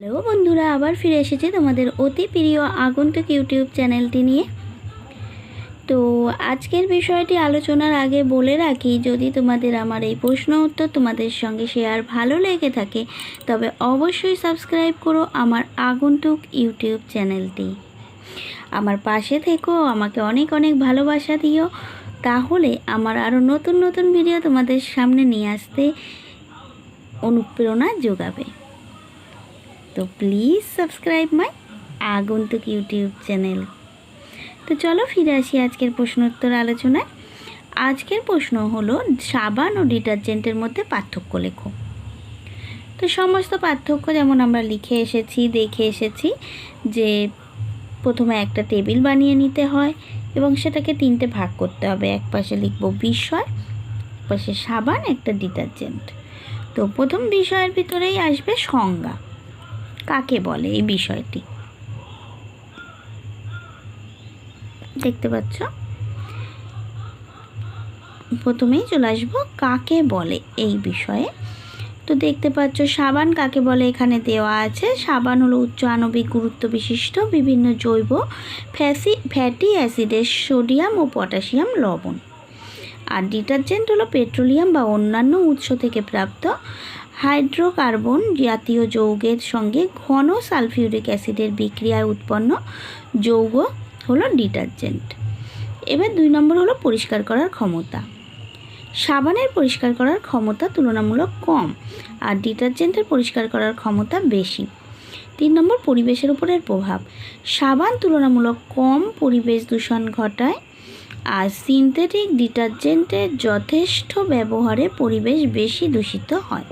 Hello বন্ধুরা, আবার ফিরে এসেছি তোমাদের অতি প্রিয় আগন্তুক ইউটিউব চ্যানেলটি নিয়ে। তো আজকের বিষয়টি আলোচনার আগে বলে রাখি, যদি তোমাদের আমার এই প্রশ্ন উত্তর তোমাদের সঙ্গে শেয়ার ভালো লেগে থাকে তবে অবশ্যই সাবস্ক্রাইব করো আমার আগন্তুক ইউটিউব চ্যানেলটি। আমার পাশে থেকো, আমাকে অনেক অনেক ভালোবাসা দিও, তাহলে আমার আরও নতুন নতুন ভিডিও তোমাদের সামনে নিয়ে আসতে অনুপ্রেরণা যোগাবে। তো প্লিজ সাবস্ক্রাইব মাই আগন্তুক ইউটিউব চ্যানেল। তো চলো ফিরে আসি আজকের প্রশ্নোত্তর আলোচনায়। আজকের প্রশ্ন হলো, সাবান ও ডিটারজেন্টের মধ্যে পার্থক্য লেখো। তো সমস্ত পার্থক্য যেমন আমরা লিখে এসেছি, দেখে এসেছি যে প্রথমে একটা টেবিল বানিয়ে নিতে হয় এবং সেটাকে তিনটে ভাগ করতে হবে। এক পাশে লিখব বিষয়, এক পাশে সাবান, একটা ডিটারজেন্ট। তো প্রথম বিষয়ের ভিতরেই আসবে সংজ্ঞা, কাকে বলে এই বিষয়টি। দেখতে পাচ্ছ, প্রথমেই চলে আসবো কাকে বলে এই বিষয়ে। তো দেখতে পাচ্ছ সাবান কাকে বলে এখানে দেওয়া আছে। সাবান হলো উচ্চ আণবিক গুরুত্ব বিশিষ্ট বিভিন্ন জৈব ফ্যাটি অ্যাসিডের সোডিয়াম ও পটাশিয়াম লবণ। আর ডিটারজেন্ট হলো পেট্রোলিয়াম বা অন্যান্য উৎস থেকে প্রাপ্ত হাইড্রোকার্বন জাতীয় যৌগের সঙ্গে ঘন সালফিউরিক অ্যাসিডের বিক্রিয়ায় উৎপন্ন যৌগ হলো ডিটারজেন্ট। এবার 2 নম্বর হলো পরিষ্কার করার ক্ষমতা। সাবানের পরিষ্কার করার ক্ষমতা তুলনামূলক কম আর ডিটারজেন্টের পরিষ্কার করার ক্ষমতা বেশি। 3 নম্বর পরিবেশের উপরের প্রভাব। সাবান তুলনামূলক কম পরিবেশ দূষণ ঘটায় আর সিনথেটিক ডিটারজেন্টের যথেষ্ট ব্যবহারে পরিবেশ বেশি দূষিত হয়।